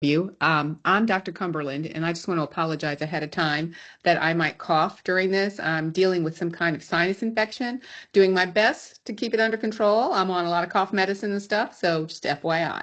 You. I'm Dr. Cumberland, and I just want to apologize ahead of time that I might cough during this. I'm dealing with some kind of sinus infection, doing my best to keep it under control. I'm on a lot of cough medicine and stuff, so just FYI.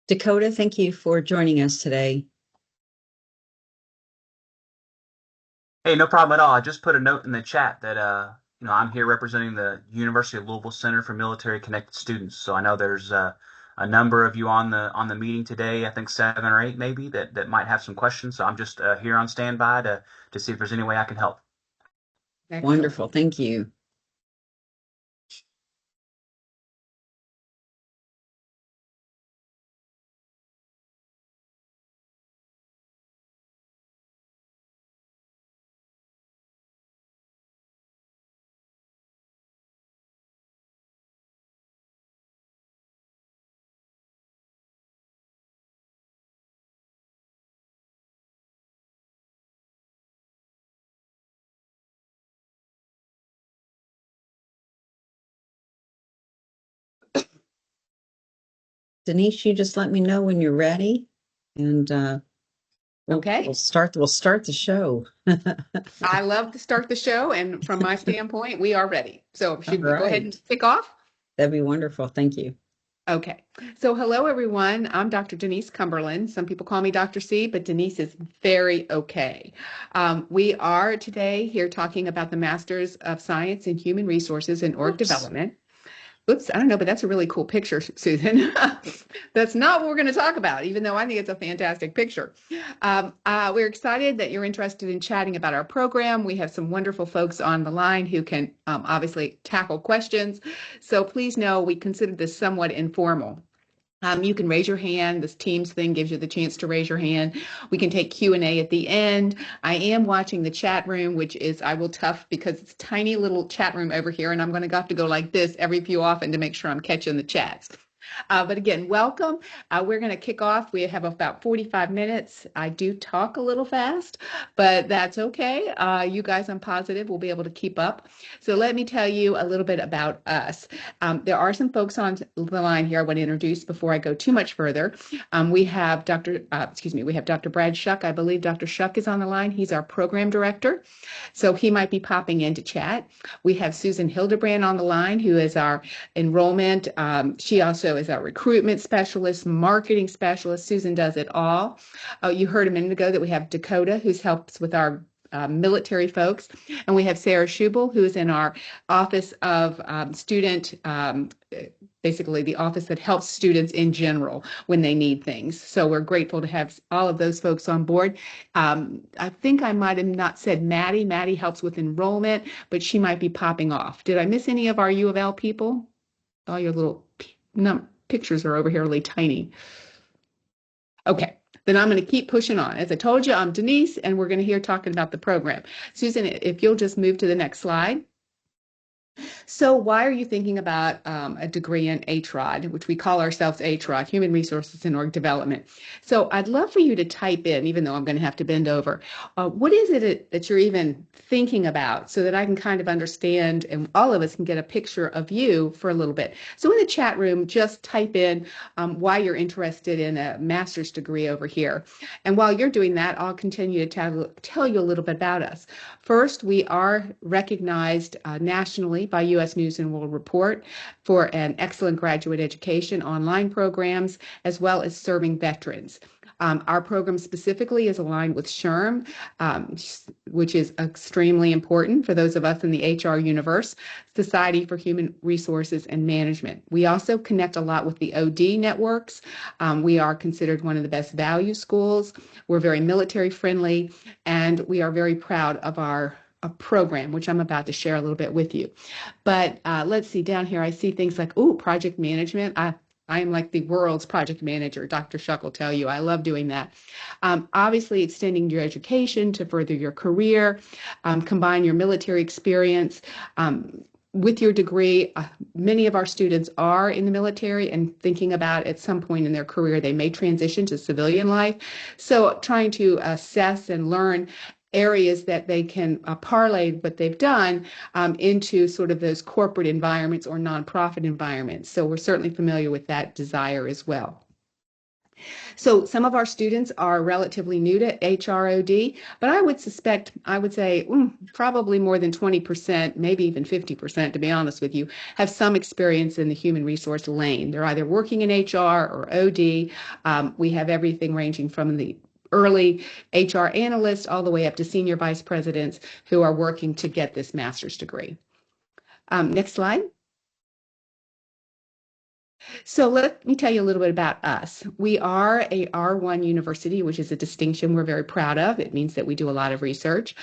Dakota, thank you for joining us today. Hey, no problem at all. I just put a note in the chat that I'm here representing the University of Louisville Center for Military Connected Students. So I know there's a number of you on the meeting today. I think 7 or 8 maybe that might have some questions. So I'm just here on standby to see if there's any way I can help. Excellent. Wonderful. Thank you. Denise, you just let me know when you're ready, and we'll, Okay. we'll start the show. I love to start the show, and from my standpoint, we are ready. So All should we go ahead right. and kick off? That'd be wonderful. Thank you. Okay. So hello, everyone. I'm Dr. Denise Cumberland. Some people call me Dr. C, but Denise is very okay. We are today here talking about the Masters of Science in Human Resources and Org Oops. Development. Oops, I don't know, but that's a really cool picture, Susan. That's not what we're going to talk about, even though I think it's a fantastic picture. We're excited that you're interested in chatting about our program. We have some wonderful folks on the line who can obviously tackle questions. So please know we consider this somewhat informal. You can raise your hand. This Teams thing gives you the chance to raise your hand. We can take Q&A at the end. I am watching the chat room, which is, I will tough because it's a tiny little chat room over here, and I'm going to have to go like this every few often to make sure I'm catching the chats. But again, welcome. We're going to kick off. We have about 45 minutes. I do talk a little fast, but that's okay. You guys, I'm positive, will be able to keep up. So let me tell you a little bit about us. There are some folks on the line here I want to introduce before I go too much further. We have we have Dr. Brad Shuck. I believe Dr. Shuck is on the line. He's our program director. So he might be popping in to chat. We have Susan Hildebrand on the line, who is our enrollment. She also is our recruitment specialist, marketing specialist. Susan does it all. You heard a minute ago that we have Dakota, who helps with our military folks. And we have Sarah Schubel, who is in our Office of Student, basically the office that helps students in general when they need things. So we're grateful to have all of those folks on board. I think I might have not said Maddie. Maddie helps with enrollment, but she might be popping off. Did I miss any of our U of L people? All your little pictures are over here really tiny. Okay, then I'm going to keep pushing on. As I told you, I'm Denise, and we're going to hear talking about the program. Susan, if you'll just move to the next slide. So why are you thinking about a degree in HROD, which we call ourselves HROD, Human Resources and Org Development? So I'd love for you to type in, even though I'm going to have to bend over, what is it that you're even thinking about so that I can kind of understand and all of us can get a picture of you for a little bit. So in the chat room, just type in why you're interested in a master's degree over here. And while you're doing that, I'll continue to tell you a little bit about us. First, we are recognized nationally by U.S. News and World Report for an excellent graduate education online programs, as well as serving veterans. Our program specifically is aligned with SHRM, which is extremely important for those of us in the HR universe, Society for Human Resources and Management. We also connect a lot with the OD networks. We are considered one of the best value schools. We're very military friendly, and we are very proud of our a program, which I'm about to share a little bit with you. But let's see, down here, I see things like, oh, project management. I am like the world's project manager. Dr. Shuck will tell you, I love doing that. Obviously, extending your education to further your career, combine your military experience. With your degree, many of our students are in the military and thinking about at some point in their career, they may transition to civilian life. So trying to assess and learn areas that they can parlay what they've done into sort of those corporate environments or nonprofit environments. So we're certainly familiar with that desire as well. So some of our students are relatively new to HROD, but I would say probably more than 20%, maybe even 50%, to be honest with you, have some experience in the human resource lane. They're either working in HR or OD. We have everything ranging from the early HR analysts all the way up to senior vice presidents who are working to get this master's degree. Next slide. So let me tell you a little bit about us. We are a R1 university, which is a distinction we're very proud of. It means that we do a lot of research.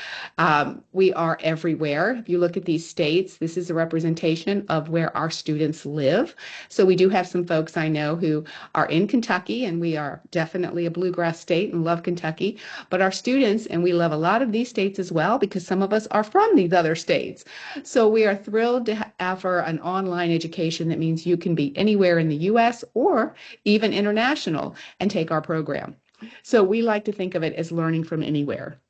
We are everywhere. If you look at these states, this is a representation of where our students live. So we do have some folks I know who are in Kentucky, and we are definitely a bluegrass state and love Kentucky. But our students, and we love a lot of these states as well, because some of us are from these other states. So we are thrilled to offer an online education that means you can be anywhere in the US or even international and take our program. So we like to think of it as learning from anywhere.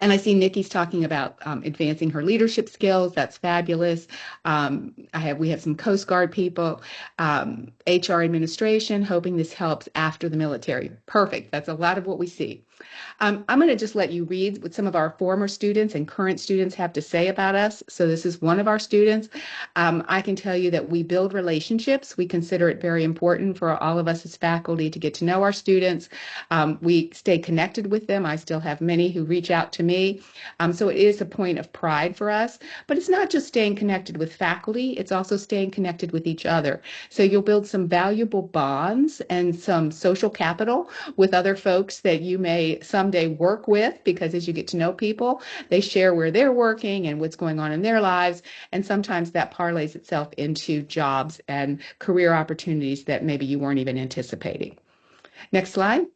And I see Nikki's talking about advancing her leadership skills. That's fabulous. We have some Coast Guard people, HR administration, hoping this helps after the military. Perfect. That's a lot of what we see. I'm going to just let you read what some of our former students and current students have to say about us. So this is one of our students. I can tell you that we build relationships. We consider it very important for all of us as faculty to get to know our students. We stay connected with them. I still have many who reach out to me. So it is a point of pride for us. But it's not just staying connected with faculty, it's also staying connected with each other. So you'll build some valuable bonds and some social capital with other folks that you may someday work with, because as you get to know people, they share where they're working and what's going on in their lives. And sometimes that parlays itself into jobs and career opportunities that maybe you weren't even anticipating. Next slide.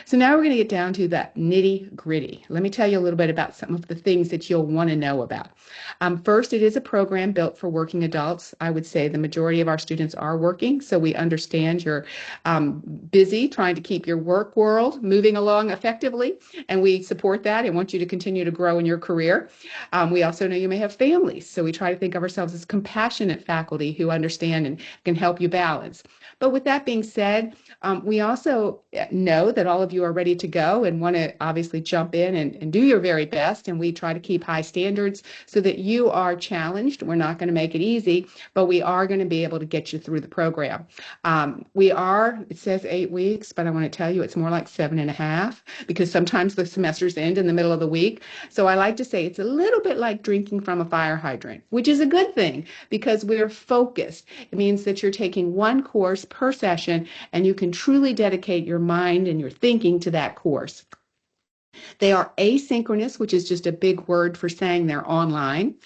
So now we're going to get down to the nitty gritty. Let me tell you a little bit about some of the things that you'll want to know about. First, it is a program built for working adults. I would say the majority of our students are working, so we understand you're busy trying to keep your work world moving along effectively, and we support that and want you to continue to grow in your career. We also know you may have families, so we try to think of ourselves as compassionate faculty who understand and can help you balance. But with that being said, we also know that all of you are ready to go and want to obviously jump in and do your very best. And we try to keep high standards so that you are challenged. We're not going to make it easy, but we are going to be able to get you through the program. It says 8 weeks, but I want to tell you it's more like 7.5, because sometimes the semesters end in the middle of the week. So I like to say it's a little bit like drinking from a fire hydrant, which is a good thing because we're focused. It means that you're taking one course per session and you can truly dedicate your mind and your thinking to that course. They are asynchronous, which is just a big word for saying they're online,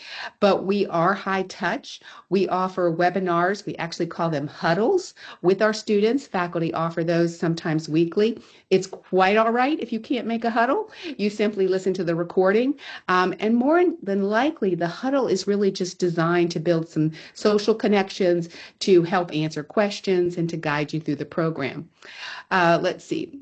but we are high touch. We offer webinars. We actually call them huddles with our students. Faculty offer those sometimes weekly. It's quite all right if you can't make a huddle. You simply listen to the recording. And more than likely, the huddle is really just designed to build some social connections, to help answer questions, and to guide you through the program. Let's see.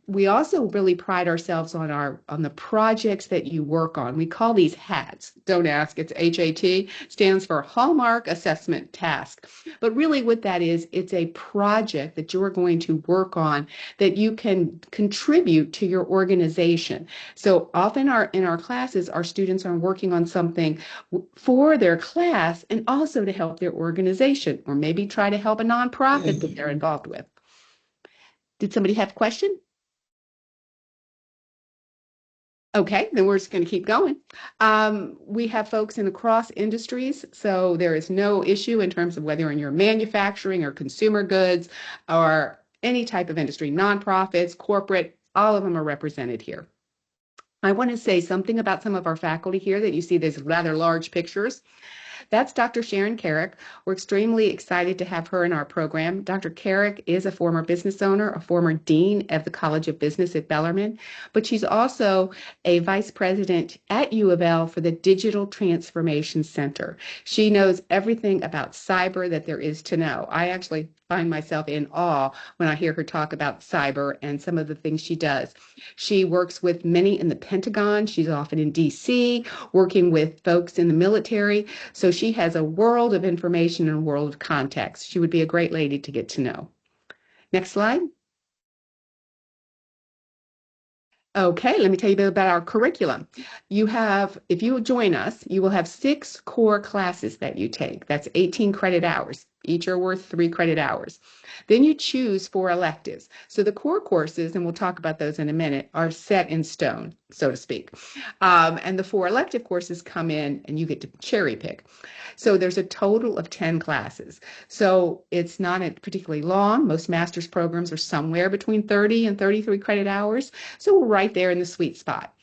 We also really pride ourselves on the projects that you work on. We call these HATs. Don't ask, it's HAT, stands for Hallmark Assessment Task. But really what that is, it's a project that you're going to work on that you can contribute to your organization. So often in our classes, our students are working on something for their class and also to help their organization, or maybe try to help a nonprofit that they're involved with. Did somebody have a question? Okay, then we're just going to keep going. We have folks in across industries, so there is no issue in terms of whether you're in your manufacturing or consumer goods or any type of industry, nonprofits, corporate, all of them are represented here. I want to say something about some of our faculty here that you see these rather large pictures. That's Dr. Sharon Carrick. We're extremely excited to have her in our program. Dr. Carrick is a former business owner, a former dean of the College of Business at Bellarmine, but she's also a vice president at U of L for the Digital Transformation Center. She knows everything about cyber that there is to know. I actually find myself in awe when I hear her talk about cyber and some of the things she does. She works with many in the Pentagon. She's often in DC, working with folks in the military. So she has a world of information and a world of context. She would be a great lady to get to know. Next slide. Okay, let me tell you a bit about our curriculum. If you join us, you will have 6 core classes that you take. That's 18 credit hours. Each are worth 3 credit hours. Then you choose 4 electives. So the core courses, and we'll talk about those in a minute, are set in stone, so to speak. And the 4 elective courses come in and you get to cherry pick. So there's a total of 10 classes. So it's not particularly long. Most master's programs are somewhere between 30 and 33 credit hours. So we're right there in the sweet spot.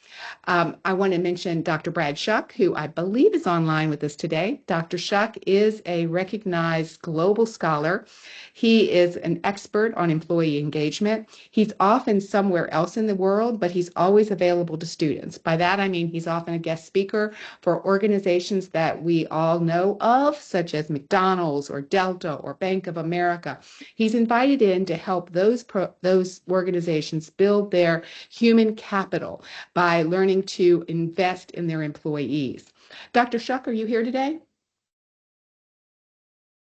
I want to mention Dr. Brad Shuck, who I believe is online with us today. Dr. Shuck is a recognized global scholar. He is an expert on employee engagement. He's often somewhere else in the world, but he's always available to students. By that, I mean he's often a guest speaker for organizations that we all know of, such as McDonald's or Delta or Bank of America. He's invited in to help those organizations build their human capital by learning to invest in their employees. Dr. Shuck, are you here today?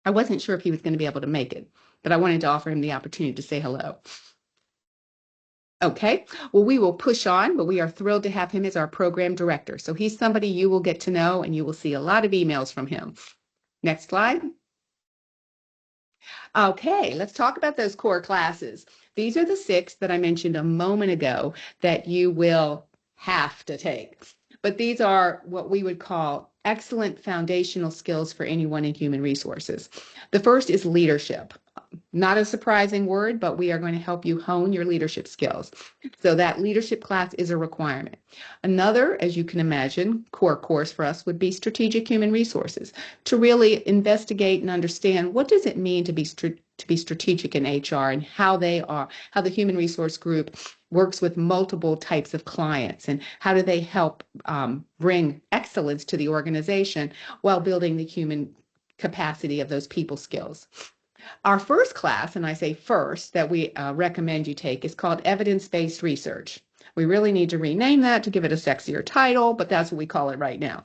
I wasn't sure if he was going to be able to make it, but I wanted to offer him the opportunity to say hello. Okay, well, we will push on, but we are thrilled to have him as our program director. So he's somebody you will get to know, and you will see a lot of emails from him. Next slide. Okay, let's talk about those core classes. These are the 6 that I mentioned a moment ago that you will have to take. But these are what we would call excellent foundational skills for anyone in human resources. The first is leadership. Not a surprising word, but we are going to help you hone your leadership skills. So that leadership class is a requirement. Another, as you can imagine, core course for us would be strategic human resources, to really investigate and understand what does it mean to be strategic in HR and how the human resource group works with multiple types of clients and how do they help bring excellence to the organization while building the human capacity of those people skills. Our first class, and I say first, that we recommend you take is called Evidence-Based Research. We really need to rename that to give it a sexier title, but that's what we call it right now.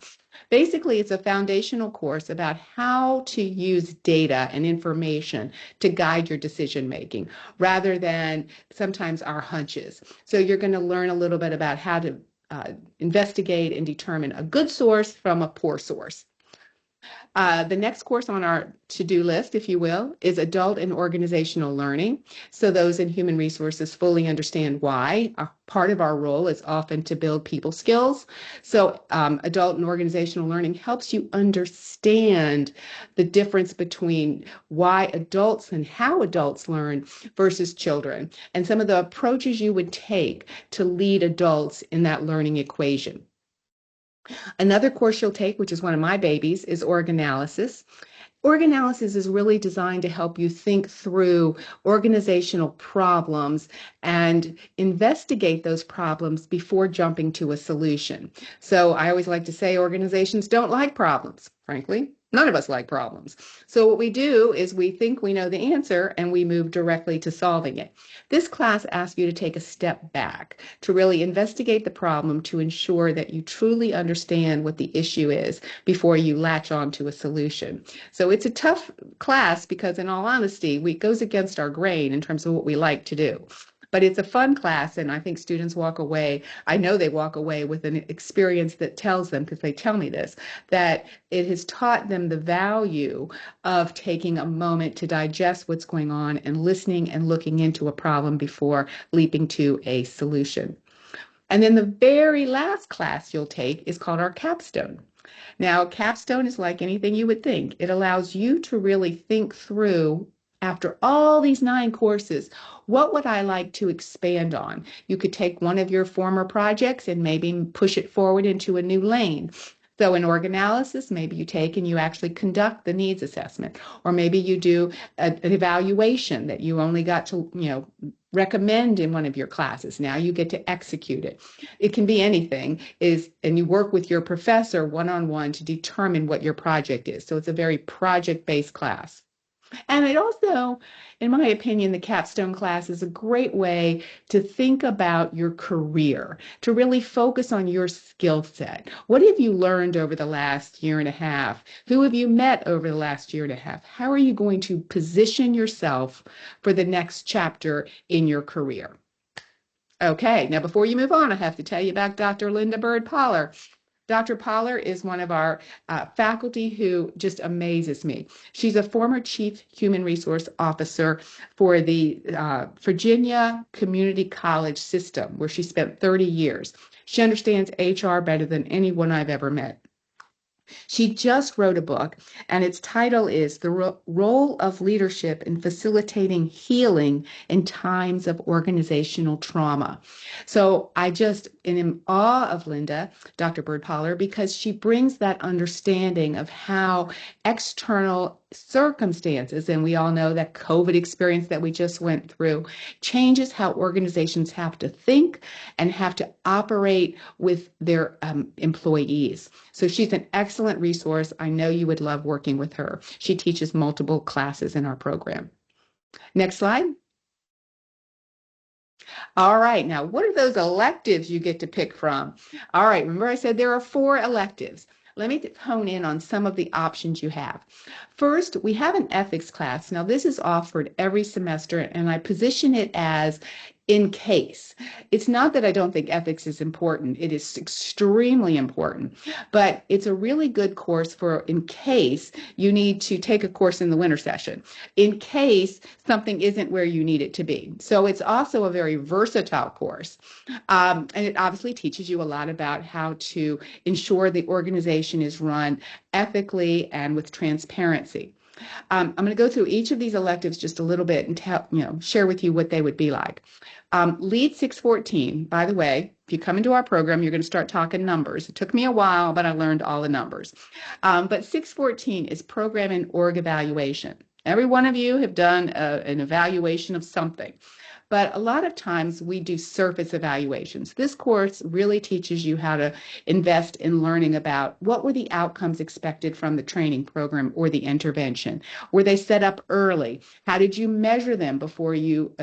Basically, it's a foundational course about how to use data and information to guide your decision making rather than sometimes our hunches. So you're going to learn a little bit about how to investigate and determine a good source from a poor source. The next course on our to-do list, if you will, is adult and organizational learning. So those in human resources fully understand why. Part of our role is often to build people skills. So adult and organizational learning helps you understand the difference between why adults and how adults learn versus children, and some of the approaches you would take to lead adults in that learning equation. Another course you'll take, which is one of my babies, is org analysis. Org analysis is really designed to help you think through organizational problems and investigate those problems before jumping to a solution. So I always like to say organizations don't like problems, frankly. None of us like problems. So what we do is we think we know the answer and we move directly to solving it. This class asks you to take a step back, to really investigate the problem to ensure that you truly understand what the issue is before you latch on to a solution. So it's a tough class because, in all honesty, it goes against our grain in terms of what we like to do. But it's a fun class, and I think students walk away, I know they walk away with an experience that tells them, because they tell me this, that it has taught them the value of taking a moment to digest what's going on and listening and looking into a problem before leaping to a solution. And then the very last class you'll take is called our capstone. Now, capstone is like anything you would think. It allows you to really think through after all these 9 courses, what would I like to expand on? You could take one of your former projects and maybe push it forward into a new lane. So in org analysis, maybe you take and you actually conduct the needs assessment, or maybe you do an evaluation that you only got to, recommend in one of your classes. Now you get to execute it. It can be anything, and you work with your professor one-on-one to determine what your project is. So it's a very project-based class. And it also, in my opinion, the capstone class is a great way to think about your career, to really focus on your skill set. What have you learned over the last year and a half? Who have you met over the last year and a half? How are you going to position yourself for the next chapter in your career? Okay, now before you move on, I have to tell you about Dr. Linda Bird Poller. Dr. Poller is one of our faculty who just amazes me. She's a former Chief Human Resource Officer for the Virginia Community College system, where she spent 30 years. She understands HR better than anyone I've ever met. She just wrote a book, and its title is The Role of Leadership in Facilitating Healing in Times of Organizational Trauma. So I just am in awe of Linda, Dr. Bird Poller, because she brings that understanding of how external circumstances, and we all know that COVID experience that we just went through, changes how organizations have to think and have to operate with their employees. So she's an excellent resource. I know you would love working with her. She teaches multiple classes in our program. Next slide. All right, now what are those electives you get to pick from? All right, remember I said there are 4 electives. Let me hone in on some of the options you have. First, we have an ethics class. Now, this is offered every semester, and I position it as in case. It's not that I don't think ethics is important. It is extremely important, but it's a really good course for in case you need to take a course in the winter session, in case something isn't where you need it to be. So it's also a very versatile course. And it obviously teaches you a lot about how to ensure the organization is run ethically and with transparency. I'm going to go through each of these electives just a little bit and share with you what they would be like. Lead 614, by the way, if you come into our program, you're going to start talking numbers. It took me a while, but I learned all the numbers. But 614 is program and org evaluation. Every one of you have done an evaluation of something. But a lot of times we do surface evaluations. This course really teaches you how to invest in learning about what were the outcomes expected from the training program or the intervention. Were they set up early? How did you measure them before you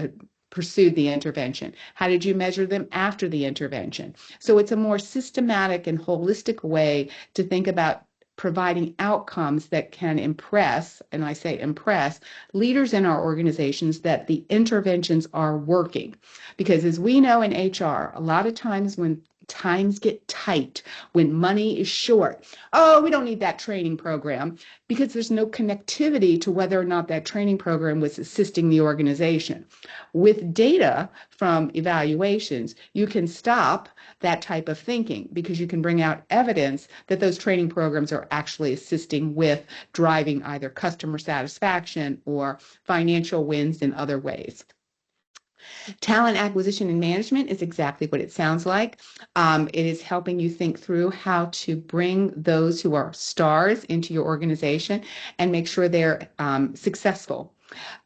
pursued the intervention? How did you measure them after the intervention? So it's a more systematic and holistic way to think about providing outcomes that can impress, and I say impress, leaders in our organizations that the interventions are working. Because as we know in HR, a lot of times when times get tight, when money is short, oh, we don't need that training program, because there's no connectivity to whether or not that training program was assisting the organization. With data from evaluations, you can stop that type of thinking because you can bring out evidence that those training programs are actually assisting with driving either customer satisfaction or financial wins in other ways. Talent acquisition and management is exactly what it sounds like. It is helping you think through how to bring those who are stars into your organization and make sure they're successful.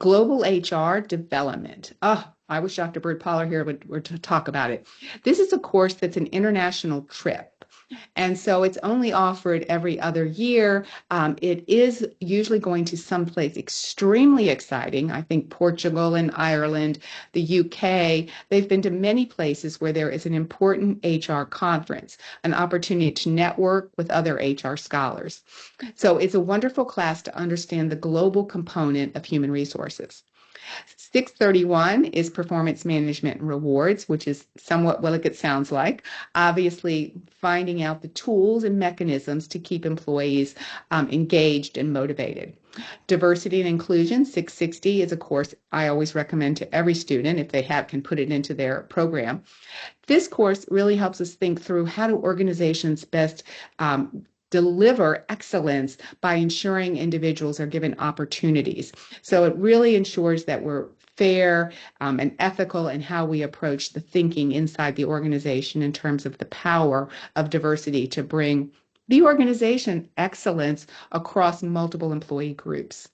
Global HR development. Oh, I wish Dr. Bird Poller here would talk about it. This is a course that's an international trip. And so it's only offered every other year. It is usually going to someplace extremely exciting. I think Portugal and Ireland, the UK. They've been to many places where there is an important HR conference, an opportunity to network with other HR scholars. So it's a wonderful class to understand the global component of human resources. 631 is performance management and rewards, which is somewhat what it sounds like. Obviously, finding out the tools and mechanisms to keep employees engaged and motivated. Diversity and inclusion, 660, is a course I always recommend to every student if they can put it into their program. This course really helps us think through how do organizations best deliver excellence by ensuring individuals are given opportunities. So it really ensures that we're fair and ethical in how we approach the thinking inside the organization in terms of the power of diversity to bring the organization excellence across multiple employee groups.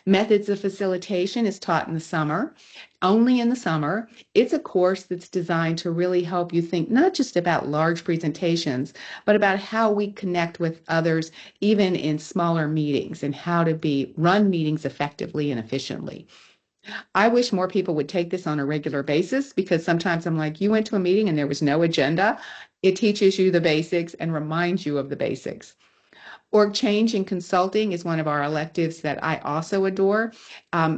Methods of facilitation is taught in the summer, only in the summer. It's a course that's designed to really help you think not just about large presentations, but about how we connect with others, even in smaller meetings, and how to run meetings effectively and efficiently. I wish more people would take this on a regular basis because sometimes I'm like, you went to a meeting and there was no agenda. It teaches you the basics and reminds you of the basics. Org change in consulting is one of our electives that I also adore.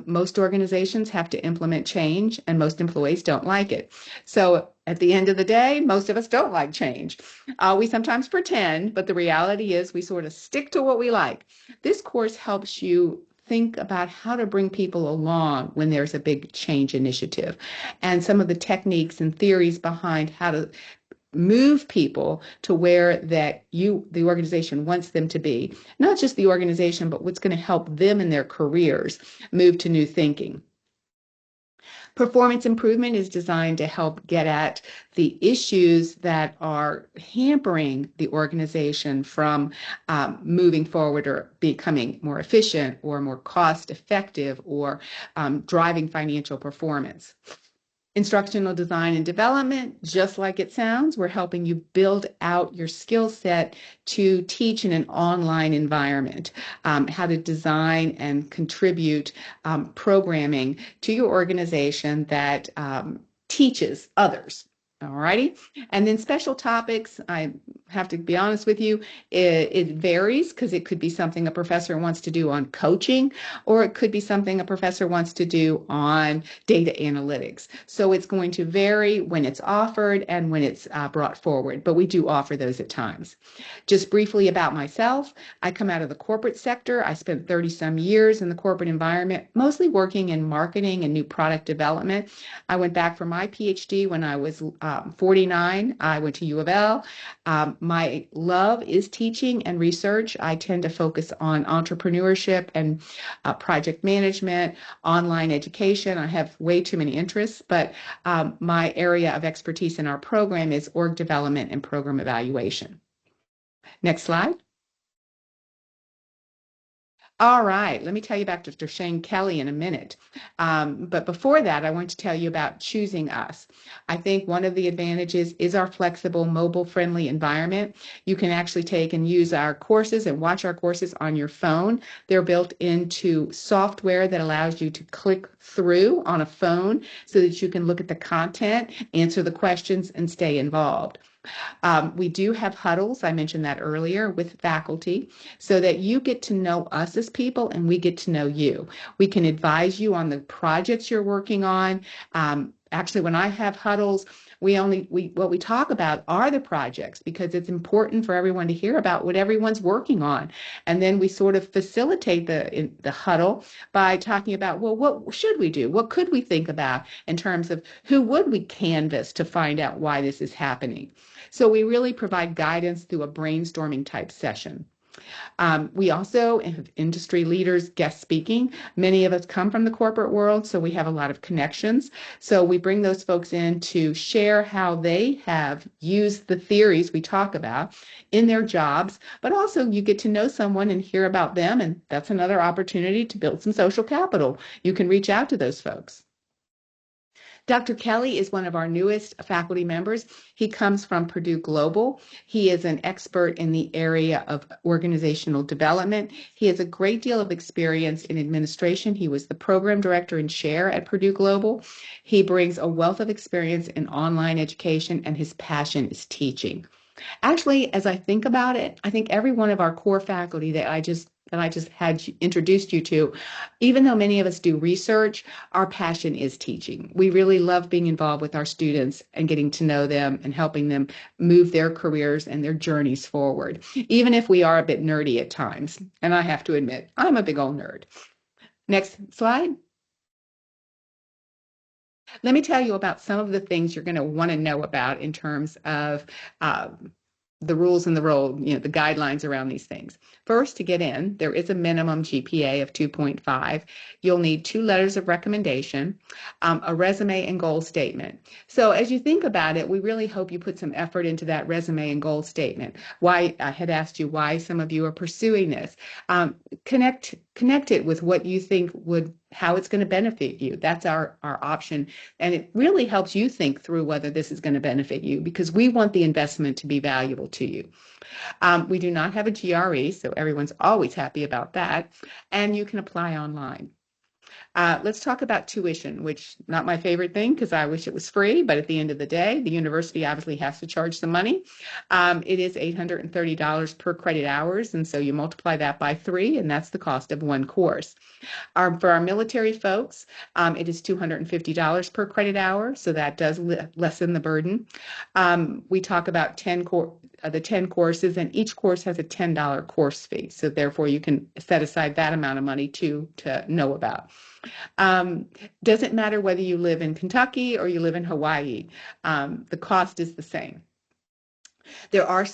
Most organizations have to implement change, and most employees don't like it. So at the end of the day, most of us don't like change. We sometimes pretend, but the reality is we sort of stick to what we like. This course helps you think about how to bring people along when there's a big change initiative and some of the techniques and theories behind how to move people to where the organization wants them to be. Not just the organization, but what's going to help them in their careers move to new thinking. Performance improvement is designed to help get at the issues that are hampering the organization from moving forward or becoming more efficient or more cost effective or driving financial performance. Instructional design and development, just like it sounds, we're helping you build out your skill set to teach in an online environment, how to design and contribute programming to your organization that teaches others. All righty. And then special topics, I have to be honest with you, it varies because it could be something a professor wants to do on coaching, or it could be something a professor wants to do on data analytics. So it's going to vary when it's offered and when it's brought forward, but we do offer those at times. Just briefly about myself, I come out of the corporate sector. I spent 30 some years in the corporate environment, mostly working in marketing and new product development. I went back for my PhD when I was 49. I went to UofL. My love is teaching and research. I tend to focus on entrepreneurship and project management, online education. I have way too many interests, but my area of expertise in our program is org development and program evaluation. Next slide. All right, let me tell you about Dr. Shane Kelly in a minute. But before that, I want to tell you about choosing us. I think one of the advantages is our flexible, mobile-friendly environment. You can actually take and use our courses and watch our courses on your phone. They're built into software that allows you to click through on a phone so that you can look at the content, answer the questions, and stay involved. We do have huddles, I mentioned that earlier, with faculty so that you get to know us as people and we get to know you. We can advise you on the projects you're working on. Actually, when I have huddles, what we talk about are the projects because it's important for everyone to hear about what everyone's working on. And then we sort of facilitate the huddle by talking about, well, what should we do? What could we think about in terms of who would we canvass to find out why this is happening? So we really provide guidance through a brainstorming type session. We also have industry leaders guest speaking. Many of us come from the corporate world, so we have a lot of connections. So we bring those folks in to share how they have used the theories we talk about in their jobs, but also you get to know someone and hear about them, and that's another opportunity to build some social capital. You can reach out to those folks. Dr. Kelly is one of our newest faculty members. He comes from Purdue Global. He is an expert in the area of organizational development. He has a great deal of experience in administration. He was the program director and chair at Purdue Global. He brings a wealth of experience in online education, and his passion is teaching. Actually, as I think about it, I think every one of our core faculty that I just had introduced you to, even though many of us do research, our passion is teaching. We really love being involved with our students and getting to know them and helping them move their careers and their journeys forward, even if we are a bit nerdy at times. And I have to admit, I'm a big old nerd. Next slide. Let me tell you about some of the things you're going to want to know about in terms of the rules and the road, the guidelines around these things. First, to get in, there is a minimum GPA of 2.5. You'll need 2 letters of recommendation, a resume and goal statement. So as you think about it, we really hope you put some effort into that resume and goal statement. Why I had asked you why some of you are pursuing this. Connect it with what you think how it's going to benefit you. That's our option. And it really helps you think through whether this is going to benefit you, because we want the investment to be valuable to you. We do not have a GRE, so everyone's always happy about that. And you can apply online. Let's talk about tuition, which not my favorite thing because I wish it was free, but at the end of the day, the university obviously has to charge some money. It is $830 per credit hours, and so you multiply that by 3, and that's the cost of one course. For our military folks, it is $250 per credit hour, so that does lessen the burden. We talk about the 10 courses, and each course has a $10 course fee, so therefore you can set aside that amount of money to know about. Doesn't matter whether you live in Kentucky or you live in Hawaii, the cost is the same. There are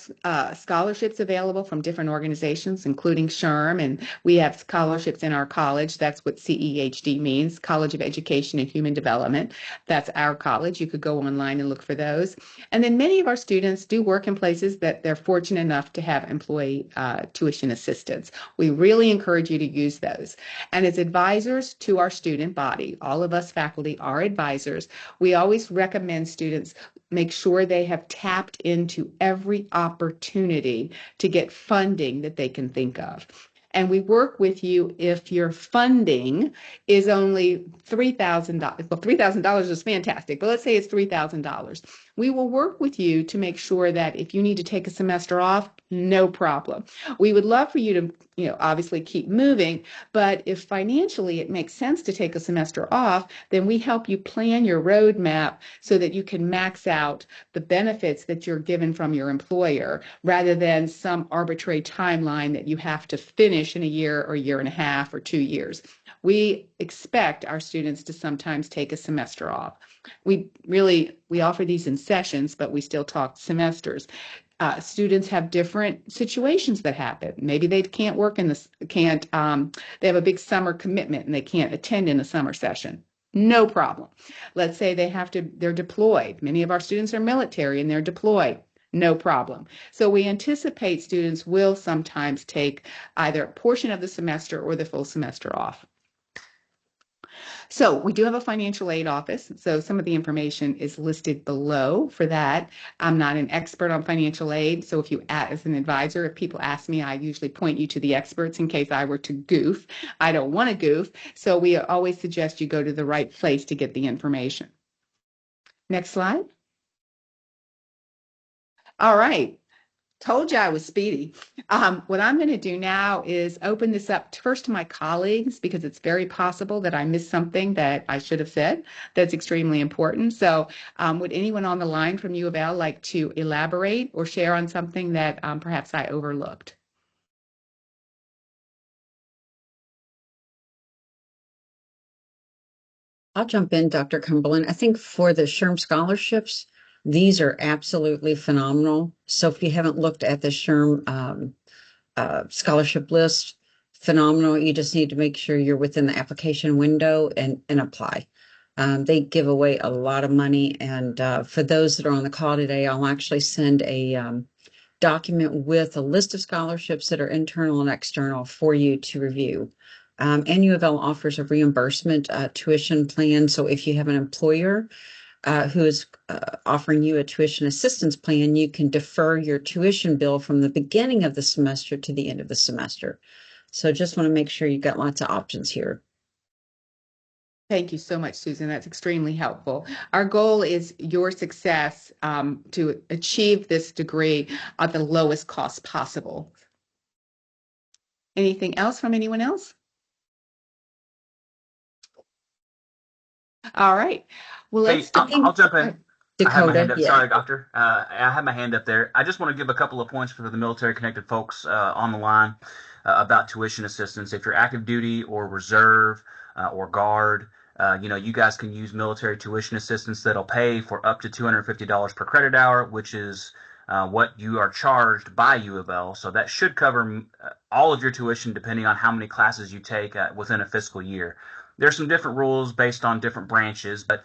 scholarships available from different organizations, including SHRM, and we have scholarships in our college. That's what CEHD means, College of Education and Human Development. That's our college. You could go online and look for those. And then many of our students do work in places that they're fortunate enough to have employee tuition assistance. We really encourage you to use those. And as advisors to our student body, all of us faculty are advisors, we always recommend students make sure they have tapped into every opportunity to get funding that they can think of. And we work with you if your funding is only $3,000. Well, $3,000 is fantastic, but let's say it's $3,000. We will work with you to make sure that if you need to take a semester off, no problem. We would love for you to, obviously keep moving, but if financially it makes sense to take a semester off, then we help you plan your roadmap so that you can max out the benefits that you're given from your employer rather than some arbitrary timeline that you have to finish in a year or year and a half or 2 years. We expect our students to sometimes take a semester off. We offer these in sessions, but we still talk semesters. Students have different situations that happen. Maybe they can't work they have a big summer commitment and they can't attend in a summer session. No problem. Let's say they're deployed. Many of our students are military and they're deployed. No problem. So we anticipate students will sometimes take either a portion of the semester or the full semester off. So we do have a financial aid office. So some of the information is listed below for that. I'm not an expert on financial aid. So as an advisor, if people ask me, I usually point you to the experts in case I were to goof. I don't want to goof. So we always suggest you go to the right place to get the information. Next slide. All right. Told you I was speedy. What I'm going to do now is open this up first to my colleagues because it's very possible that I missed something that I should have said that's extremely important. So would anyone on the line from U of L like to elaborate or share on something that perhaps I overlooked? I'll jump in, Dr. Cumberland. I think for the SHRM scholarships, these are absolutely phenomenal. So if you haven't looked at the SHRM scholarship list, phenomenal. You just need to make sure you're within the application window and apply. They give away a lot of money. And for those that are on the call today, I'll actually send a document with a list of scholarships that are internal and external for you to review. And U of L offers a reimbursement tuition plan. So if you have an employer who is offering you a tuition assistance plan, you can defer your tuition bill from the beginning of the semester to the end of the semester. So just want to make sure you've got lots of options here. Thank you so much, Susan. That's extremely helpful. Our goal is your success to achieve this degree at the lowest cost possible. Anything else from anyone else? All right. Well, I'll jump in. Dakota, I have my hand up. yeah. Sorry, Doctor. I have my hand up there. I just want to give a couple of points for the military-connected folks on the line about tuition assistance. If you're active duty or reserve or guard, you guys can use military tuition assistance that'll pay for up to $250 per credit hour, which is what you are charged by U of L. So that should cover all of your tuition depending on how many classes you take within a fiscal year. There's some different rules based on different branches, but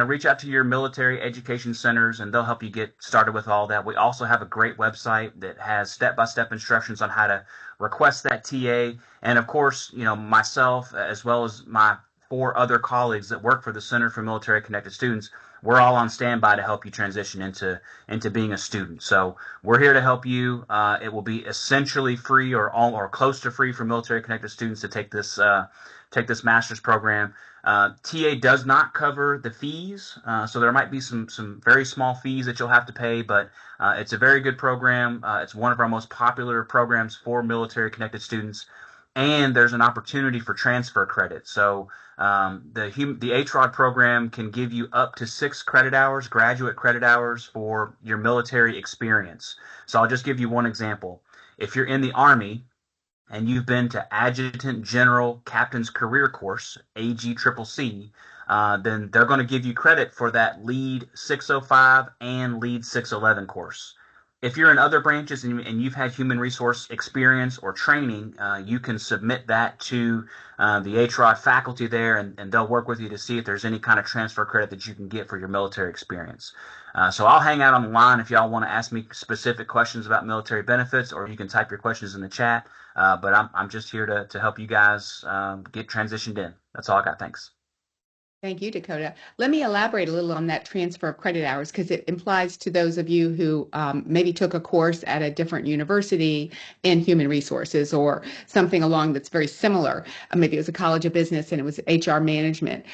reach out to your military education centers and they'll help you get started with all that. We also have a great website that has step-by-step instructions on how to request that TA. And of course, myself, as well as my 4 other colleagues that work for the Center for Military Connected Students, we're all on standby to help you transition into being a student. So we're here to help you. It will be essentially free or close to free for military connected students to take this master's program. TA does not cover the fees, so there might be some very small fees that you'll have to pay, but it's a very good program. It's one of our most popular programs for military connected students, and there's an opportunity for transfer credit. So the HROD program can give you up to 6 credit hours, graduate credit hours for your military experience. So I'll just give you one example. If you're in the Army and you've been to Adjutant General Captain's Career Course, AGCCC, then they're going to give you credit for that Lead 605 and Lead 611 course. If you're in other branches and you've had human resource experience or training, you can submit that to the HROD faculty there, and they'll work with you to see if there's any kind of transfer credit that you can get for your military experience. So I'll hang out on the line if y'all want to ask me specific questions about military benefits, or you can type your questions in the chat. But I'm just here to help you guys get transitioned in. That's all I got. Thanks. Thank you, Dakota. Let me elaborate a little on that transfer of credit hours because it implies to those of you who maybe took a course at a different university in human resources or something along that's very similar. Maybe it was a college of business and it was HR management.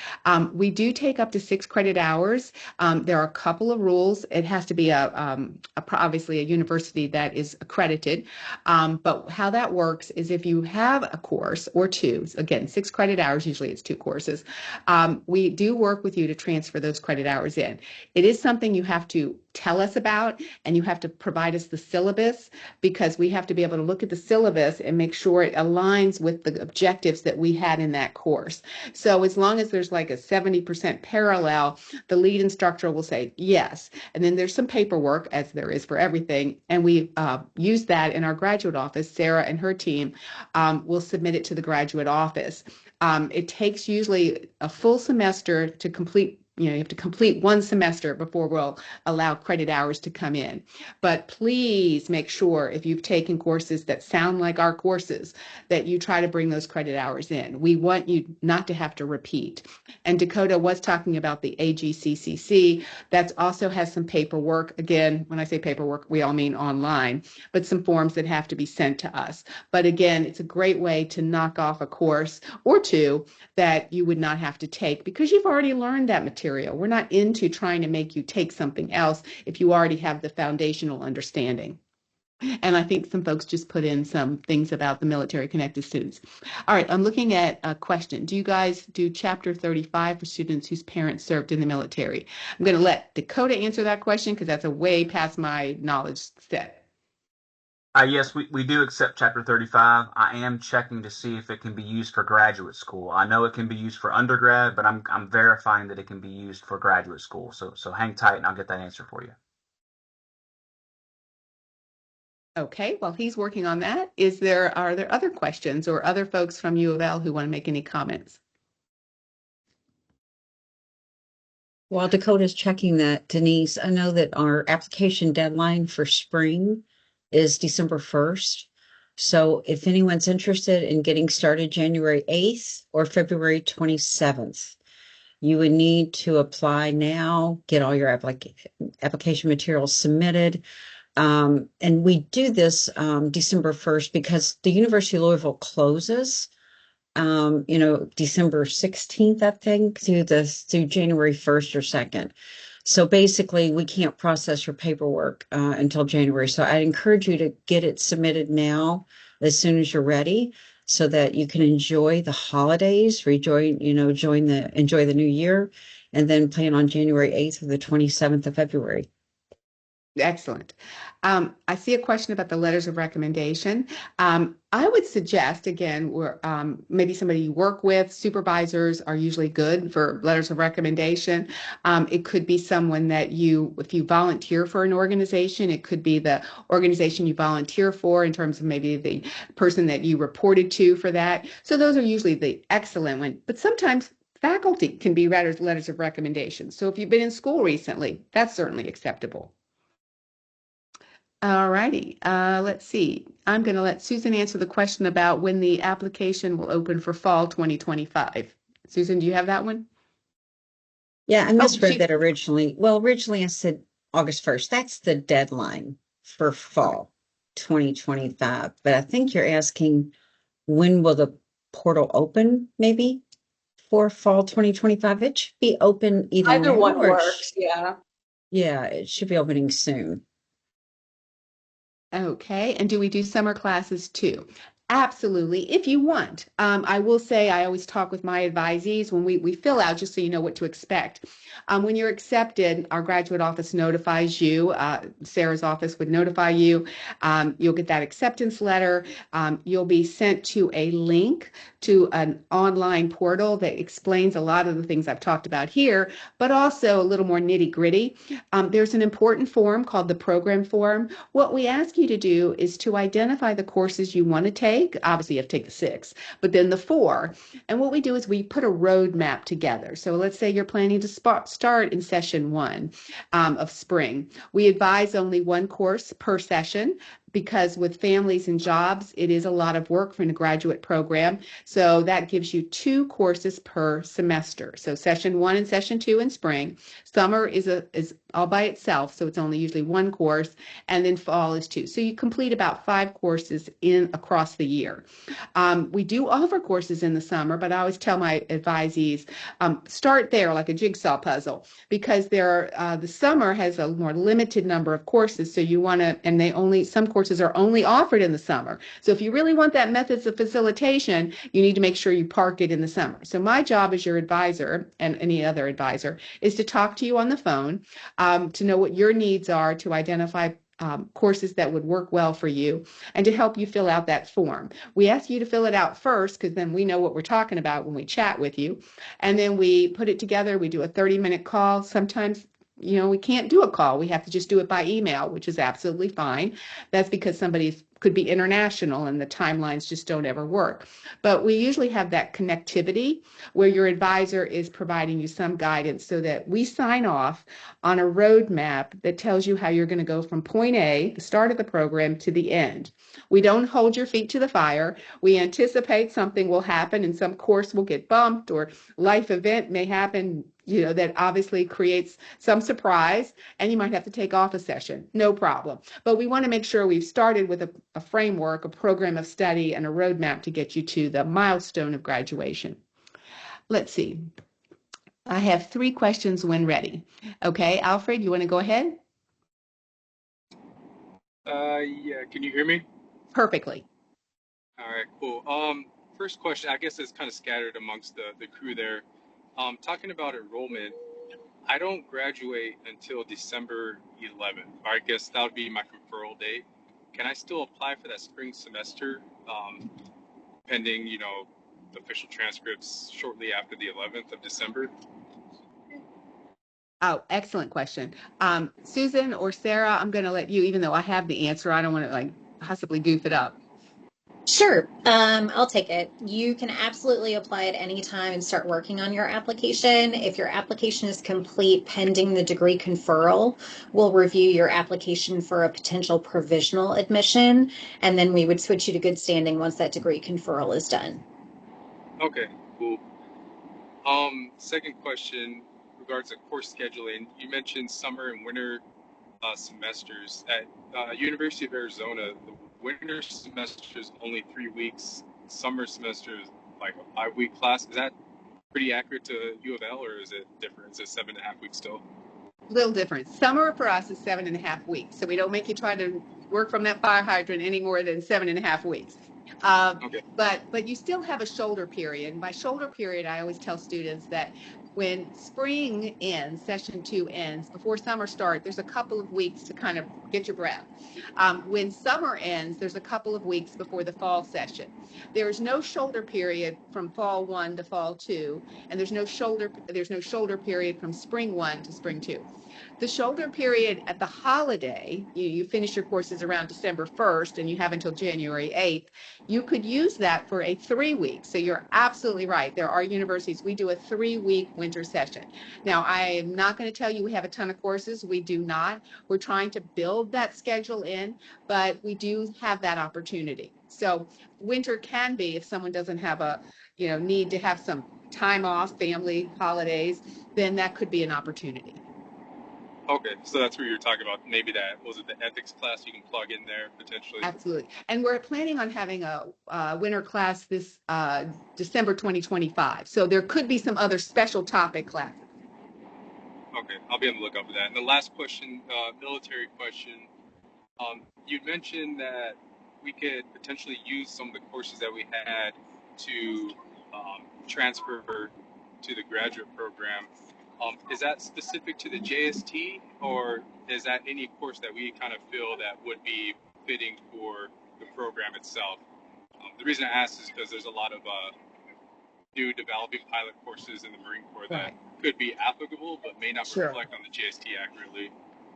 We do take up to 6 credit hours. There are a couple of rules. It has to be obviously a university that is accredited. But how that works is if you have a course or 2, again, 6 credit hours, usually it's 2 courses, we do work with you to transfer those credit hours in. It is something you have to tell us about, and you have to provide us the syllabus because we have to be able to look at the syllabus and make sure it aligns with the objectives that we had in that course. So as long as there's like a 70% parallel, the lead instructor will say yes. And then there's some paperwork, as there is for everything, and we use that in our graduate office. Sarah and her team will submit it to the graduate office. It takes usually a full semester to complete. You have to complete 1 semester before we'll allow credit hours to come in. But please make sure if you've taken courses that sound like our courses, that you try to bring those credit hours in. We want you not to have to repeat. And Dakota was talking about the AGCCC. That also has some paperwork. Again, when I say paperwork, we all mean online, but some forms that have to be sent to us. But again, it's a great way to knock off a course or 2 that you would not have to take because you've already learned that material. We're not into trying to make you take something else if you already have the foundational understanding. And I think some folks just put in some things about the military connected students. All right, I'm looking at a question. Do you guys do Chapter 35 for students whose parents served in the military? I'm going to let Dakota answer that question because that's a way past my knowledge set. Yes, we do accept Chapter 35. I am checking to see if it can be used for graduate school. I know it can be used for undergrad, but I'm verifying that it can be used for graduate school. So hang tight and I'll get that answer for you. Okay, while he's working on that, are there other questions or other folks from U of L who want to make any comments? While Dakota's checking that, Denise, I know that our application deadline for spring is December 1st. So if anyone's interested in getting started January 8th or February 27th, you would need to apply now, get all your application materials submitted. And we do this December 1st because the University of Louisville closes, December 16th, I think, through January 1st or 2nd. So basically, we can't process your paperwork until January. So I encourage you to get it submitted now as soon as you're ready so that you can enjoy the holidays, enjoy the new year, and then plan on January 8th or the 27th of February. Excellent. I see a question about the letters of recommendation. I would suggest, again, maybe somebody you work with, supervisors are usually good for letters of recommendation. It could be someone that if you volunteer for an organization, it could be the organization you volunteer for in terms of maybe the person that you reported to for that. So those are usually the excellent one. But sometimes faculty can be letters of recommendation. So if you've been in school recently, that's certainly acceptable. All righty. Let's see. I'm going to let Susan answer the question about when the application will open for fall 2025. Susan, do you have that one? Yeah, I Oh, misread that originally. Well, originally I said August 1st. That's the deadline for fall 2025. But I think you're asking when will the portal open, maybe for fall 2025? It should be open either Either now one or works, yeah. yeah, it should be opening soon. Okay. And do we do summer classes too? Absolutely, if you want. I will say I always talk with my advisees when we fill out, just so you know what to expect. When you're accepted, our graduate office notifies you. Sarah's office would notify you. You'll get that acceptance letter. You'll be sent to a link to an online portal that explains a lot of the things I've talked about here, but also a little more nitty gritty. There's an important form called the program form. What we ask you to do is to identify the courses you want to take. Obviously, you have to take the 6, but then the 4. And what we do is we put a roadmap together. So let's say you're planning to start in session 1 of spring. We advise only one course per session, because with families and jobs, it is a lot of work for a graduate program. So that gives you 2 courses per semester. So session 1 and session 2 in spring. Summer is all by itself, so it's only usually 1 course, and then fall is 2. So you complete about 5 courses across the year. We do offer courses in the summer, but I always tell my advisees, start there like a jigsaw puzzle, because the summer has a more limited number of courses. So you want to, and some courses are only offered in the summer. So if you really want that methods of facilitation, you need to make sure you park it in the summer. So my job as your advisor, and any other advisor, is to talk to you on the phone, to know what your needs are, to identify courses that would work well for you, and to help you fill out that form. We ask you to fill it out first, because then we know what we're talking about when we chat with you. And then we put it together. We do a 30-minute call. Sometimes we can't do a call. We have to just do it by email, which is absolutely fine. That's because somebody could be international and the timelines just don't ever work. But we usually have that connectivity where your advisor is providing you some guidance, so that we sign off on a roadmap that tells you how you're going to go from point A, the start of the program, to the end. We don't hold your feet to the fire. We anticipate something will happen and some course will get bumped, or life event may happen, that obviously creates some surprise, and you might have to take off a session. No problem. But we want to make sure we've started with a framework, a program of study, and a roadmap to get you to the milestone of graduation. Let's see. I have 3 questions when ready. Okay, Alfred, you want to go ahead? Yeah, can you hear me? Perfectly. All right, cool. First question, I guess it's kind of scattered amongst the crew there. Talking about enrollment, I don't graduate until December 11th. I guess that would be my conferral date. Can I still apply for that spring semester, pending, the official transcripts shortly after the 11th of December? Oh, excellent question. Susan or Sarah, I'm going to let you, even though I have the answer, I don't want to possibly goof it up. Sure. I'll take it. You can absolutely apply at any time and start working on your application. If your application is complete pending the degree conferral, we'll review your application for a potential provisional admission, and then we would switch you to good standing once that degree conferral is done. Okay, cool. Second question regards to course scheduling. You mentioned summer and winter semesters at University of Arizona. The winter semester is only 3 weeks. Summer semester is like a 5-week class. Is that pretty accurate to U of L, or is it different? Is it 7.5 weeks still? Little difference. Summer for us is 7.5 weeks. So we don't make you try to work from that fire hydrant any more than 7.5 weeks. Okay. But you still have a shoulder period. And by shoulder period, I always tell students that when spring ends, session 2 ends, before summer starts, there's a couple of weeks to kind of get your breath. When summer ends, there's a couple of weeks before the fall session. There's no shoulder period from fall 1 to fall 2, and there's no shoulder period from spring 1 to spring 2. The shoulder period at the holiday, you finish your courses around December 1st and you have until January 8th. You could use that for a 3-week. So you're absolutely right. There are universities, we do a 3-week winter session. Now, I am not going to tell you we have a ton of courses. We do not. We're trying to build that schedule in, but we do have that opportunity. So winter can be, if someone doesn't have a, need to have some time off, family, holidays, then that could be an opportunity. Okay, so that's where you're talking about. Maybe that was it. The ethics class you can plug in there potentially. Absolutely. And we're planning on having a winter class this December 2025. So there could be some other special topic classes. Okay, I'll be on the lookout for that. And the last question, military question. You'd mentioned that we could potentially use some of the courses that we had to transfer to the graduate program. Is that specific to the JST, or is that any course that we kind of feel that would be fitting for the program itself? The reason I ask is because there's a lot of new developing pilot courses in the Marine Corps that could be applicable, but may not reflect on the JST accurately.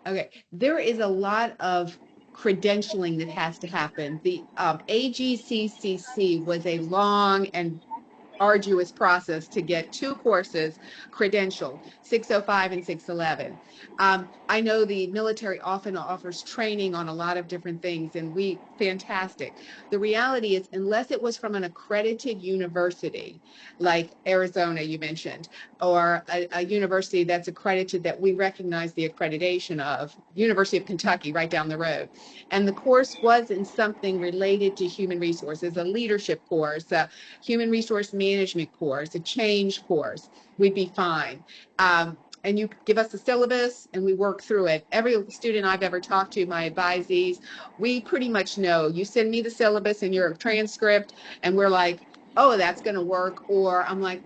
Okay, there is a lot of credentialing that has to happen. The AGCCC was a long and arduous process to get 2 courses credentialed, 605 and 611. I know the military often offers training on a lot of different things, and fantastic. The reality is, unless it was from an accredited university, like Arizona you mentioned, or a university that's accredited that we recognize the accreditation of, University of Kentucky right down the road, and the course wasn't something related to human resources, a leadership course, a human resource management course, a change course, we'd be fine. And you give us the syllabus and we work through it. Every student I've ever talked to, my advisees, we pretty much know. You send me the syllabus and your transcript, and we're like, oh, that's going to work. Or I'm like,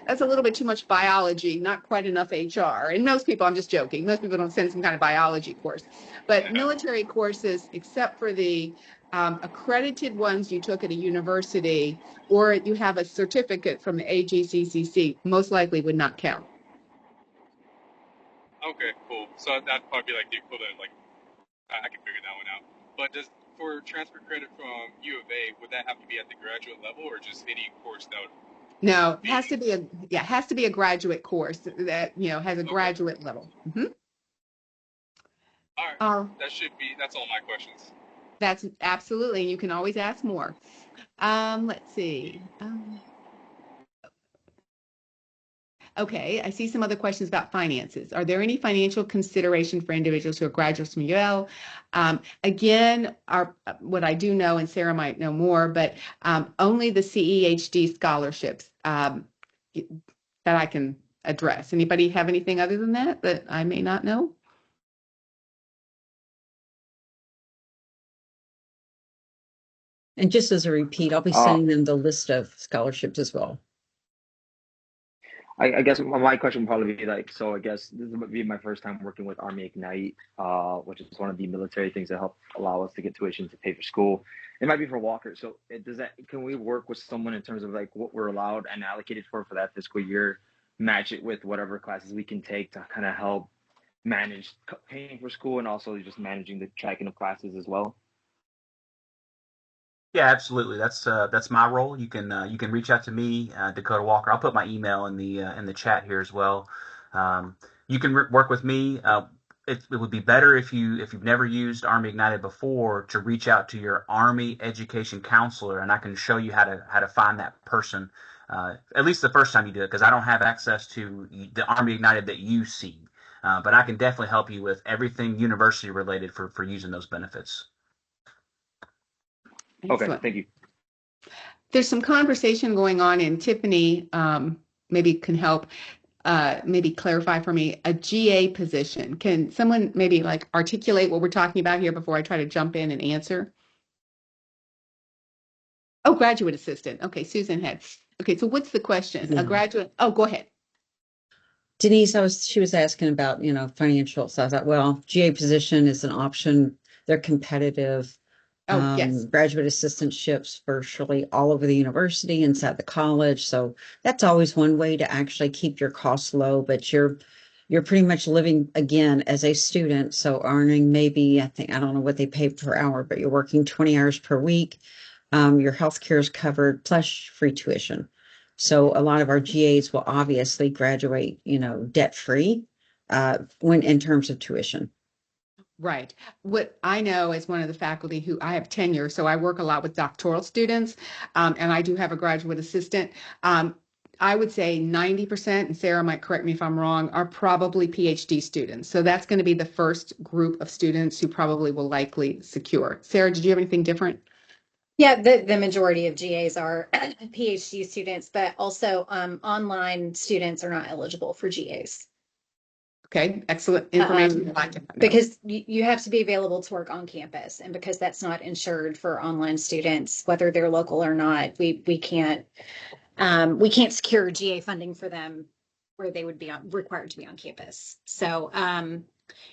that's a little bit too much biology, not quite enough HR. And most people, I'm just joking, most people don't send some kind of biology course. But military courses, except for the accredited ones you took at a university, or you have a certificate from the AGCCC, most likely would not count. Okay, cool. So that'd probably be like the equivalent, like, I can figure that one out. But for transfer credit from U of A, would that have to be at the graduate level, or just any course that would? No, it has to be a graduate course that, has a graduate level. Mm-hmm. All right. That's all my questions. That's absolutely. You can always ask more. Let's see. Okay, I see some other questions about finances. Are there any financial consideration for individuals who are graduates from UL? Again, what I do know, and Sarah might know more, but only the CEHD scholarships that I can address. Anybody have anything other than that I may not know? And just as a repeat, I'll be sending them the list of scholarships as well. I guess my question would probably be like, so I guess this would be my first time working with Army Ignite, which is one of the military things that help allow us to get tuition to pay for school. It might be for Walker. So can we work with someone in terms of like what we're allowed and allocated for that fiscal year, match it with whatever classes we can take to kind of help manage paying for school and also just managing the tracking of classes as well? Yeah, absolutely. That's my role. You can reach out to me, Dakota Walker. I'll put my email in the chat here as well. You can work with me. It would be better if you've never used Army Ignited before to reach out to your Army education counselor, and I can show you how to find that person. At least the first time you do it, because I don't have access to the Army Ignited that you see. But I can definitely help you with everything university related for using those benefits. Excellent. Okay, thank you. There's some conversation going on, and Tiffany maybe can help maybe clarify for me a GA position. Can someone maybe like articulate what we're talking about here before I try to jump in and answer? Oh, graduate assistant. Okay, Susan had. Okay, so what's the question? A graduate. Oh, go ahead. Denise, she was asking about, financial. So I thought, well, GA position is an option. They're competitive. Oh, yes. Graduate assistantships virtually all over the university, inside the college. So that's always one way to actually keep your costs low, but you're pretty much living again as a student. So earning maybe, I don't know what they pay per hour, but you're working 20 hours per week. Your health care is covered plus free tuition. So a lot of our GAs will obviously graduate, debt free, when in terms of tuition. Right. What I know as one of the faculty who I have tenure, so I work a lot with doctoral students, and I do have a graduate assistant. I would say 90%, and Sarah might correct me if I'm wrong, are probably PhD students. So that's going to be the first group of students who probably will likely secure. Sarah, did you have anything different? Yeah, the majority of GAs are PhD students, but also online students are not eligible for GAs. Okay, excellent information. I'd like to know. Because you have to be available to work on campus, and because that's not insured for online students, whether they're local or not, we can't secure GA funding for them where they would be required to be on campus. So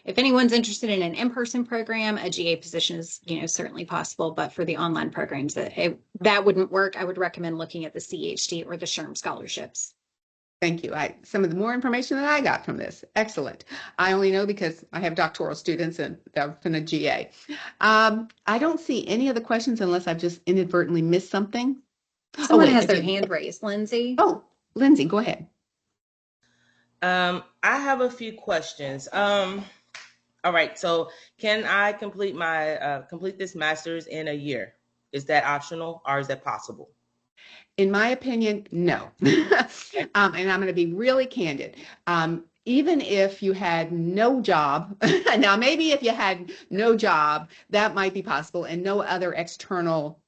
if anyone's interested in an in-person program, a GA position is certainly possible, but for the online programs that wouldn't work. I would recommend looking at the CHD or the SHRM scholarships. Thank you. Some of the more information that I got from this. Excellent. I only know because I have doctoral students and I've been a GA. I don't see any other questions unless I've just inadvertently missed something. Someone has their hand raised, Lindsay. Oh, Lindsay, go ahead. I have a few questions. All right. So can I complete this master's in a year? Is that optional or is that possible? In my opinion, no. And I'm going to be really candid. Even if you had no job, now maybe if you had no job, that might be possible, and no other external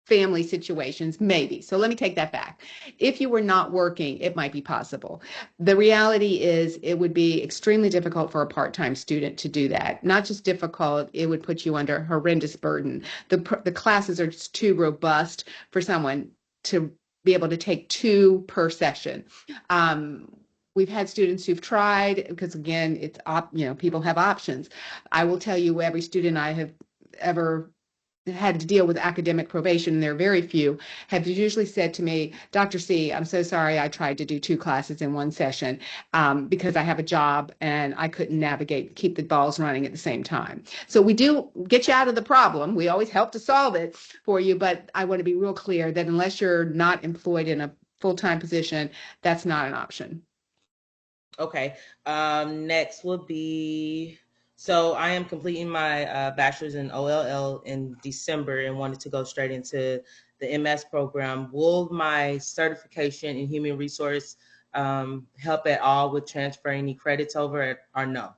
family situations, maybe. So let me take that back. If you were not working, it might be possible. The reality is it would be extremely difficult for a part-time student to do that. Not just difficult, it would put you under horrendous burden. The classes are just too robust for someone to be able to take 2 per session. We've had students who've tried because again, people have options. I will tell you, every student I have ever had to deal with academic probation, and there are very few, have usually said to me, Dr. C, I'm so sorry I tried to do 2 classes in one session because I have a job and I couldn't keep the balls running at the same time. So we do get you out of the problem. We always help to solve it for you, but I want to be real clear that unless you're not employed in a full-time position, that's not an option. Okay. Next would be, so I am completing my bachelor's in UofL in December and wanted to go straight into the MS program. Will my certification in human resource help at all with transferring any credits over or no?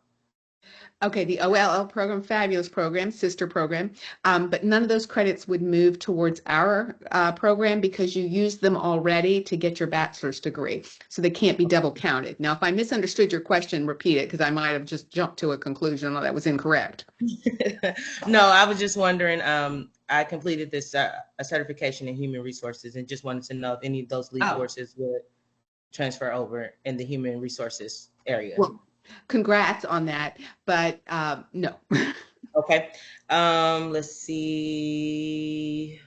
Okay, the UofL program, fabulous program, sister program, but none of those credits would move towards our program because you used them already to get your bachelor's degree, so they can't be double counted. Now, if I misunderstood your question, repeat it because I might have just jumped to a conclusion that was incorrect. No, I was just wondering, I completed this a certification in human resources and just wanted to know if any of those lead courses would transfer over in the human resources area. Well, congrats on that, but no. Okay. Let's see.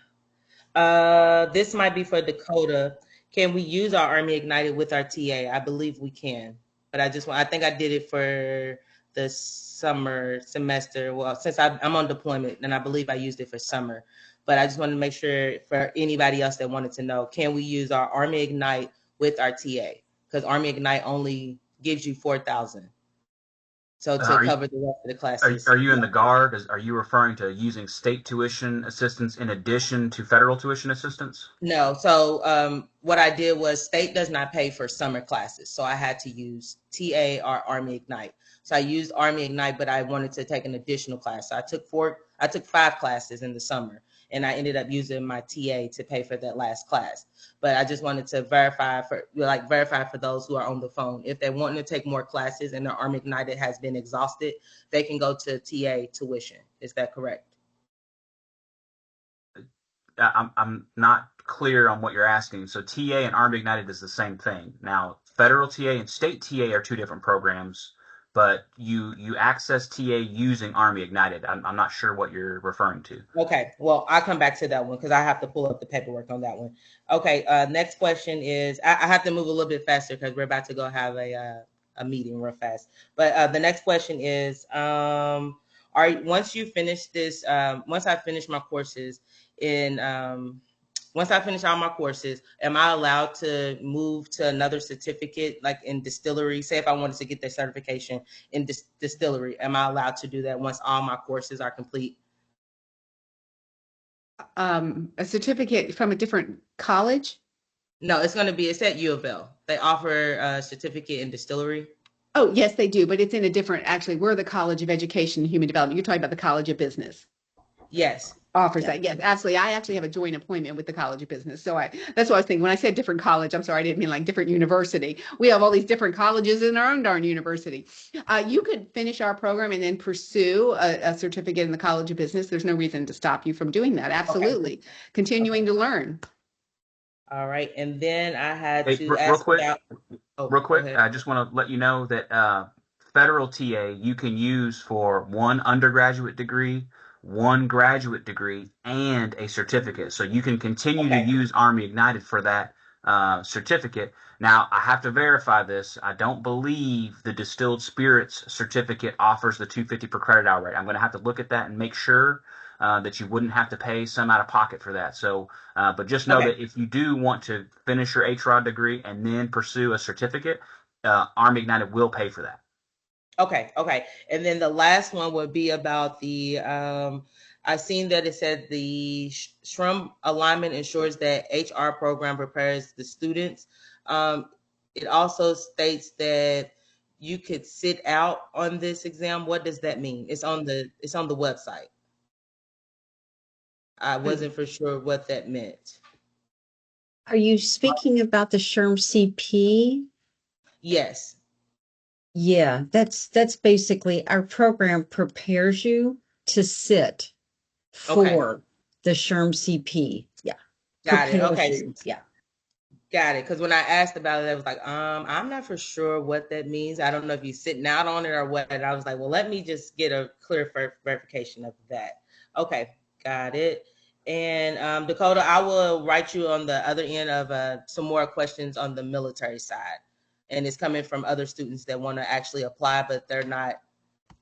This might be for Dakota. Can we use our Army Ignited with our TA? I believe we can, but I think I did it for the summer semester. Well, since I'm on deployment, and I believe I used it for summer, but I just wanted to make sure for anybody else that wanted to know, can we use our Army Ignite with our TA? Because Army Ignite only gives you 4,000. So to cover the rest of the classes. Are you in the Guard? Are you referring to using state tuition assistance in addition to federal tuition assistance? No. So what I did was state does not pay for summer classes. So I had to use TA or Army Ignite. So I used Army Ignite, but I wanted to take an additional class. So I took 5 classes in the summer, and I ended up using my TA to pay for that last class. But I just wanted to verify for those who are on the phone. If they want to take more classes and their Army Ignited has been exhausted, they can go to TA tuition. Is that correct? I'm not clear on what you're asking. So TA and Army Ignited is the same thing. Now, federal TA and state TA are two different programs, but you access TA using Army Ignited. I'm not sure what you're referring to. Okay, well, I'll come back to that one because I have to pull up the paperwork on that one. Okay, next question is, I have to move a little bit faster because we're about to go have a meeting real fast. But the next question is, once you finish this, once I finish my courses in, once I finish all my courses, am I allowed to move to another certificate, like in distillery? Say if I wanted to get the certification in distillery, am I allowed to do that once all my courses are complete? A certificate from a different college? No, it's at UofL. They offer a certificate in distillery. Oh, yes, they do, but it's in a different, actually, we're the College of Education and Human Development. You're talking about the College of Business. Yes. Offers that. Yes, absolutely. I actually have a joint appointment with the College of Business. So that's what I was thinking. When I said different college, I'm sorry, I didn't mean like different university. We have all these different colleges in our own darn university. You could finish our program and then pursue a certificate in the College of Business. There's no reason to stop you from doing that. Absolutely. Okay. Continuing to learn. All right. And then I had to real ask quick, about... real quick, I just want to let you know that federal TA you can use for one undergraduate degree, one graduate degree, and a certificate. So you can continue to use Army Ignited for that certificate. Now, I have to verify this. I don't believe the distilled spirits certificate offers the $250 per credit hour rate. I'm going to have to look at that and make sure that you wouldn't have to pay some out of pocket for that. So, but just know that if you do want to finish your HROD degree and then pursue a certificate, Army Ignited will pay for that. Okay. And then the last one would be about the, I've seen that it said the SHRM alignment ensures that HR program prepares the students. It also states that you could sit out on this exam. What does that mean? It's on the website. I wasn't for sure what that meant. Are you speaking about the SHRM CP? Yes. Yeah, that's basically our program prepares you to sit for the SHRM CP. Yeah. Got it. Okay. Yeah. Got it. Because when I asked about it, I was like, I'm not for sure what that means. I don't know if you're sitting out on it or what. And I was like, well, let me just get a clear verification of that. Okay. Got it. And Dakota, I will write you on the other end of some more questions on the military side. And it's coming from other students that want to actually apply, but they're not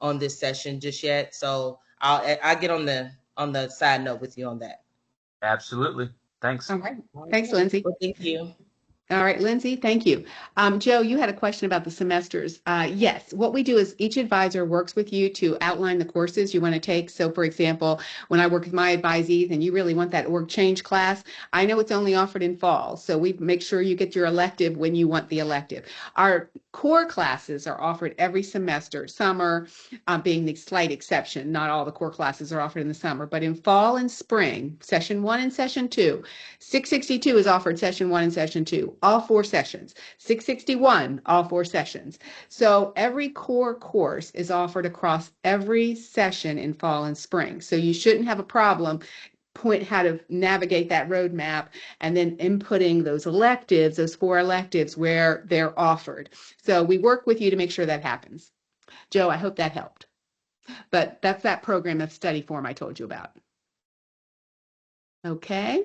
on this session just yet. So I'll get on the side note with you on that. Absolutely. Thanks. All right. Thanks, Lindsay. Well, thank you. All right, Lindsay, thank you. Joe, you had a question about the semesters. Yes, what we do is each advisor works with you to outline the courses you want to take. So, for example, when I work with my advisees and you really want that org change class, I know it's only offered in fall. So we make sure you get your elective when you want the elective. Our core classes are offered every semester, summer being the slight exception. Not all the core classes are offered in the summer, but in fall and spring, session 1 and session 2. 662 is offered session 1 and session 2. All 4 sessions. 661, all 4 sessions. So every core course is offered across every session in fall and spring. So you shouldn't have a problem how to navigate that roadmap and then inputting those electives, those 4 electives where they're offered. So we work with you to make sure that happens. Joe, I hope that helped. But that's that program of study form I told you about. Okay.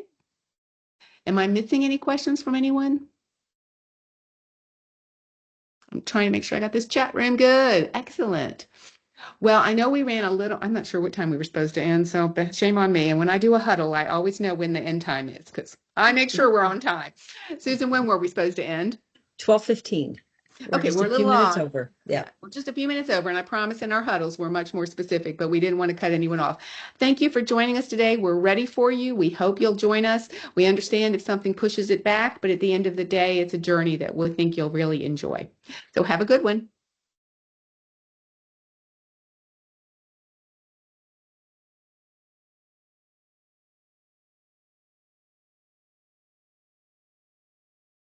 Am I missing any questions from anyone? I'm trying to make sure I got this chat room good. Excellent. Well, I know we ran a little, I'm not sure what time we were supposed to end, so shame on me. And when I do a huddle, I always know when the end time is because I make sure we're on time. Susan, when were we supposed to end? 12:15. Okay, we're a few little minutes long. over. Yeah. We're just a few minutes over, and I promise in our huddles we're much more specific, but we didn't want to cut anyone off. Thank you for joining us today. We're ready for you. We hope you'll join us. We understand if something pushes it back, but at the end of the day, it's a journey that we think you'll really enjoy. So have a good one.